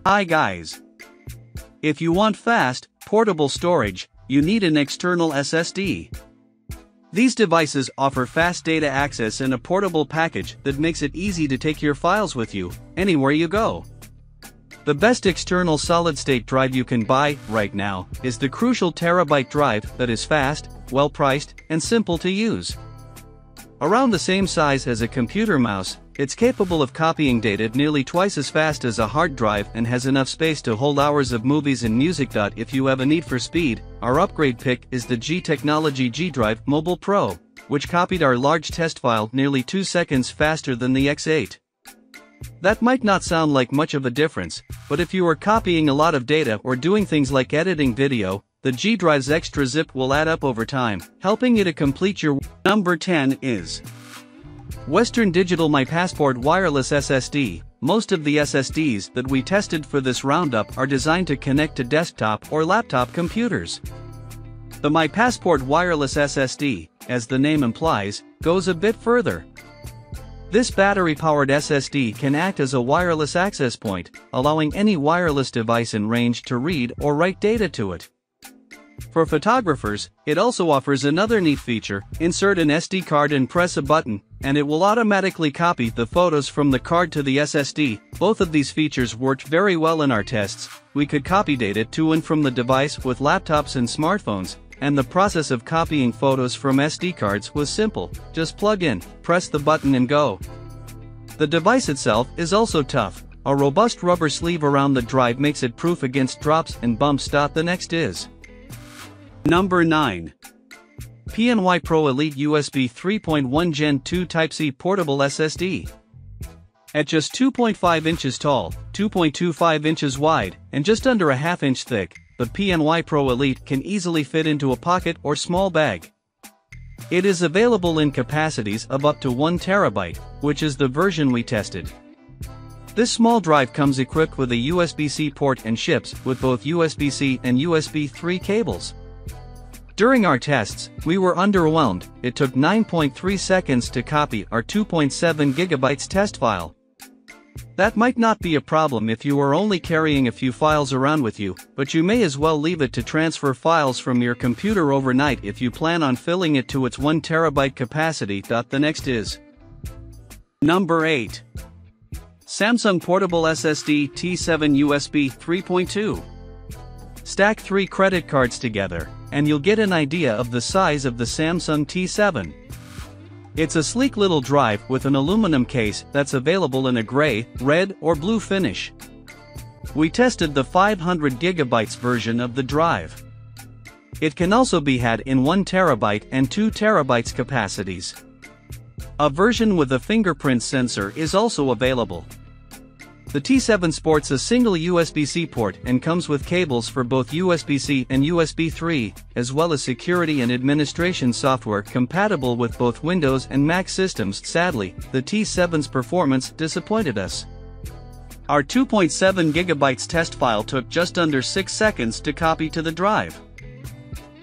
Hi guys! If you want fast, portable storage, you need an external SSD. These devices offer fast data access in a portable package that makes it easy to take your files with you, anywhere you go. The best external solid-state drive you can buy, right now, is the Crucial Terabyte drive that is fast, well-priced, and simple to use. Around the same size as a computer mouse, it's capable of copying data nearly twice as fast as a hard drive and has enough space to hold hours of movies and music. If you have a need for speed, our upgrade pick is the G Technology G Drive Mobile Pro, which copied our large test file nearly 2 seconds faster than the X8. That might not sound like much of a difference, but if you are copying a lot of data or doing things like editing video, the G Drive's extra zip will add up over time, helping you to complete your. Number 10 is Western Digital My Passport Wireless SSD. Most of the SSDs that we tested for this roundup are designed to connect to desktop or laptop computers. The My Passport Wireless SSD, as the name implies, goes a bit further. This battery-powered SSD can act as a wireless access point, allowing any wireless device in range to read or write data to it. For photographers, it also offers another neat feature: insert an SD card and press a button, and it will automatically copy the photos from the card to the SSD. Both of these features worked very well in our tests. We could copy data to and from the device with laptops and smartphones, and the process of copying photos from SD cards was simple. Just plug in, press the button and go. The device itself is also tough. A robust rubber sleeve around the drive makes it proof against drops and bumps. The next is Number 9. PNY Pro Elite USB 3.1 Gen 2 Type-C Portable SSD. At just 2.5 inches tall, 2.25 inches wide, and just under a half-inch thick, the PNY Pro Elite can easily fit into a pocket or small bag. It is available in capacities of up to 1 terabyte, which is the version we tested. This small drive comes equipped with a USB-C port and ships with both USB-C and USB 3 cables. During our tests, we were underwhelmed. It took 9.3 seconds to copy our 2.7 GB test file. That might not be a problem if you are only carrying a few files around with you, but you may as well leave it to transfer files from your computer overnight if you plan on filling it to its 1 terabyte capacity. The next is Number 8. Samsung Portable SSD T7 USB 3.2. Stack 3 credit cards together, and you'll get an idea of the size of the Samsung T7. It's a sleek little drive with an aluminum case that's available in a gray, red, or blue finish. We tested the 500 GB version of the drive. It can also be had in 1 terabyte and 2 terabytes capacities. A version with a fingerprint sensor is also available. The T7 sports a single USB-C port and comes with cables for both USB-C and USB 3, as well as security and administration software compatible with both Windows and Mac systems. Sadly, the T7's performance disappointed us. Our 2.7 GB test file took just under 6 seconds to copy to the drive.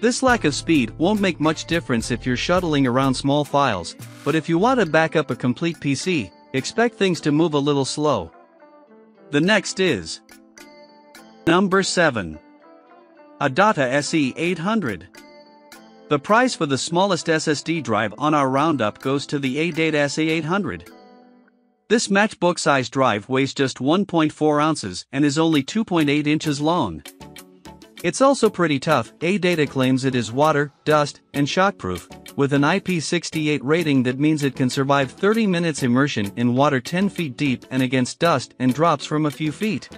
This lack of speed won't make much difference if you're shuttling around small files, but if you want to back up a complete PC, expect things to move a little slow. The next is Number 7. Adata SE800. The price for the smallest SSD drive on our roundup goes to the Adata SE800. This matchbook-sized drive weighs just 1.4 ounces and is only 2.8 inches long. It's also pretty tough. Adata claims it is water, dust, and shockproof, with an IP68 rating that means it can survive 30 minutes immersion in water 10 feet deep and against dust and drops from a few feet.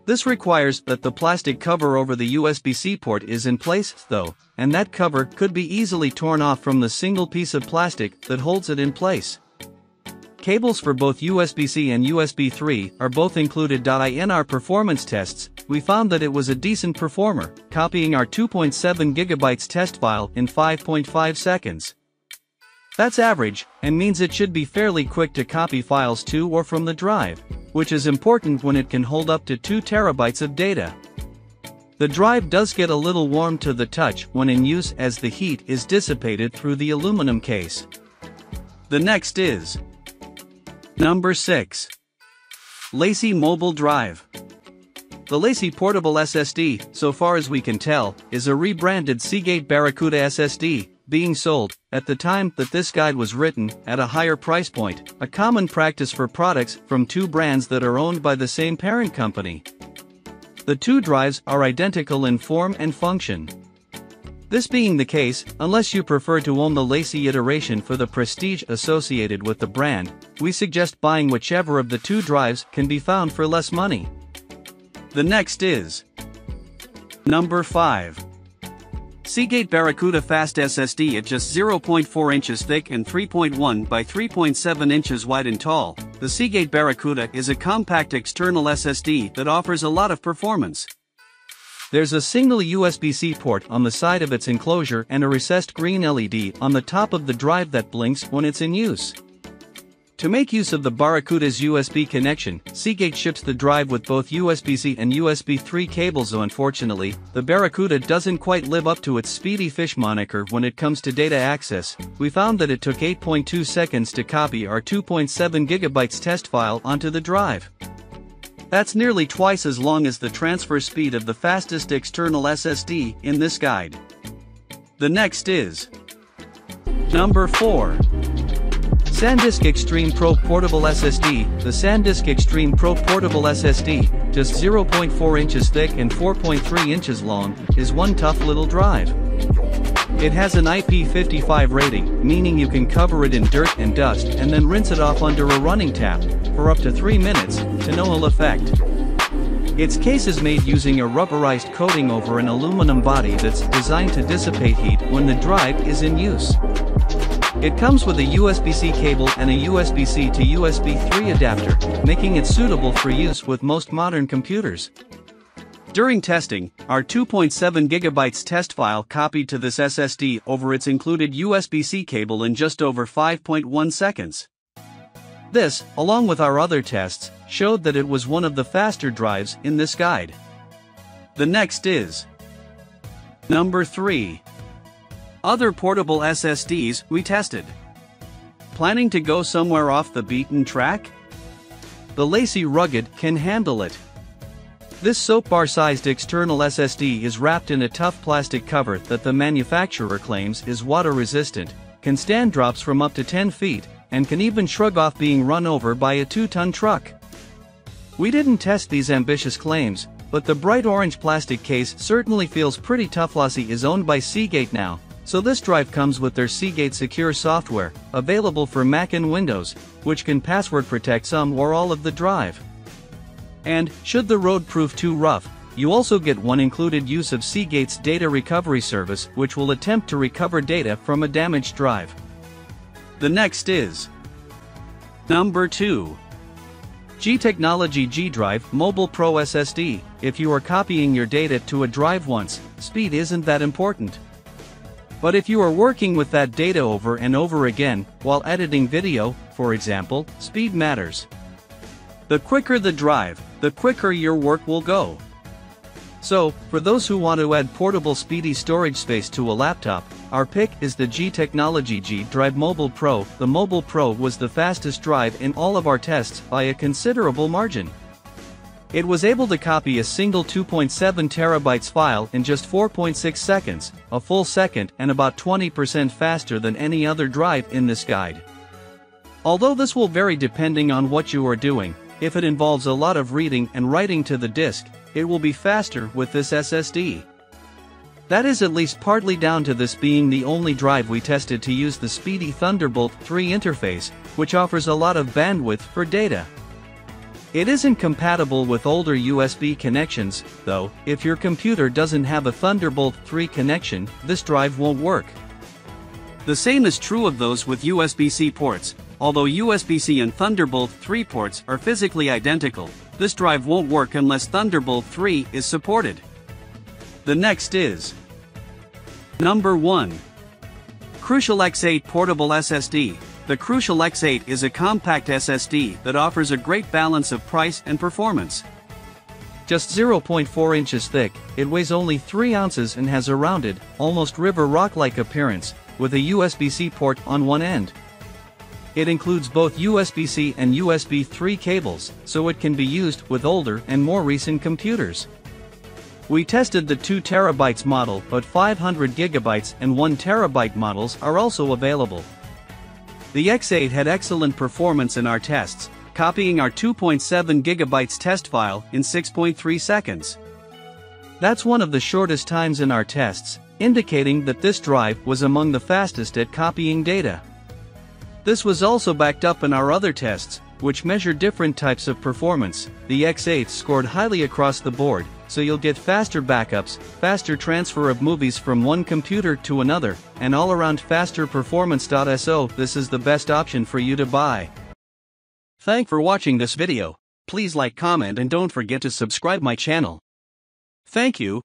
This requires that the plastic cover over the USB-C port is in place, though, and that cover could be easily torn off from the single piece of plastic that holds it in place. Cables for both USB-C and USB 3 are both included. In our performance tests, we found that it was a decent performer, copying our 2.7 GB test file in 5.5 seconds. That's average, and means it should be fairly quick to copy files to or from the drive, which is important when it can hold up to 2 terabytes of data. The drive does get a little warm to the touch when in use, as the heat is dissipated through the aluminum case. The next is Number 6. LaCie Mobile Drive. The LaCie Portable SSD, so far as we can tell, is a rebranded Seagate BarraCuda SSD, being sold, at the time that this guide was written, at a higher price point, a common practice for products from two brands that are owned by the same parent company. The two drives are identical in form and function. This being the case, unless you prefer to own the LaCie iteration for the prestige associated with the brand, we suggest buying whichever of the two drives can be found for less money. The next is Number 5. Seagate BarraCuda Fast SSD at just 0.4 inches thick and 3.1 by 3.7 inches wide and tall. The Seagate BarraCuda is a compact external SSD that offers a lot of performance. There's a single USB-C port on the side of its enclosure and a recessed green LED on the top of the drive that blinks when it's in use. To make use of the BarraCuda's USB connection, Seagate ships the drive with both USB-C and USB 3 cables. So unfortunately, the BarraCuda doesn't quite live up to its speedy fish moniker when it comes to data access. We found that it took 8.2 seconds to copy our 2.7 GB test file onto the drive. That's nearly twice as long as the transfer speed of the fastest external SSD in this guide. The next is Number 4. SanDisk Extreme Pro Portable SSD. The SanDisk Extreme Pro Portable SSD, just 0.4 inches thick and 4.3 inches long, is one tough little drive. It has an IP55 rating, meaning you can cover it in dirt and dust and then rinse it off under a running tap, for up to 3 minutes, to no ill effect. Its case is made using a rubberized coating over an aluminum body that's designed to dissipate heat when the drive is in use. It comes with a USB-C cable and a USB-C to USB 3 adapter, making it suitable for use with most modern computers. During testing, our 2.7 GB test file copied to this SSD over its included USB-C cable in just over 5.1 seconds. This, along with our other tests, showed that it was one of the faster drives in this guide. The next is Number 3. Other portable SSDs we tested. Planning to go somewhere off the beaten track? The LaCie Rugged can handle it. This soap bar-sized external SSD is wrapped in a tough plastic cover that the manufacturer claims is water-resistant, can stand drops from up to 10 feet, and can even shrug off being run over by a 2-ton truck. We didn't test these ambitious claims, but the bright orange plastic case certainly feels pretty tough. LaCie is owned by Seagate now, so this drive comes with their Seagate Secure software, available for Mac and Windows, which can password protect some or all of the drive. And, should the road prove too rough, you also get one included use of Seagate's data recovery service, which will attempt to recover data from a damaged drive. The next is Number 2. G Technology G Drive Mobile Pro SSD. If you are copying your data to a drive once, speed isn't that important. But if you are working with that data over and over again, while editing video, for example, speed matters. The quicker the drive, the quicker your work will go. So, for those who want to add portable speedy storage space to a laptop, our pick is the G Technology G Drive Mobile Pro. The Mobile Pro was the fastest drive in all of our tests by a considerable margin. It was able to copy a single 2.7 terabytes file in just 4.6 seconds, a full second and about 20% faster than any other drive in this guide. Although this will vary depending on what you are doing, if it involves a lot of reading and writing to the disk, it will be faster with this SSD. That is at least partly down to this being the only drive we tested to use the speedy Thunderbolt 3 interface, which offers a lot of bandwidth for data. It isn't compatible with older USB connections, though. If your computer doesn't have a Thunderbolt 3 connection, this drive won't work. The same is true of those with USB-C ports. Although USB-C and Thunderbolt 3 ports are physically identical, this drive won't work unless Thunderbolt 3 is supported. The next is Number 1. Crucial X8 Portable SSD. The Crucial X8 is a compact SSD that offers a great balance of price and performance. Just 0.4 inches thick, it weighs only 3 ounces and has a rounded, almost river rock-like appearance, with a USB-C port on one end. It includes both USB-C and USB 3 cables, so it can be used with older and more recent computers. We tested the 2 TB model, but 500 GB and 1 TB models are also available. The X8 had excellent performance in our tests, copying our 2.7 GB test file in 6.3 seconds. That's one of the shortest times in our tests, indicating that this drive was among the fastest at copying data. This was also backed up in our other tests, which measure different types of performance. The X8 scored highly across the board, so you'll get faster backups, faster transfer of movies from one computer to another, and all-around faster performance. So this is the best option for you to buy. Thanks for watching this video. Please like, comment and don't forget to subscribe my channel. Thank you.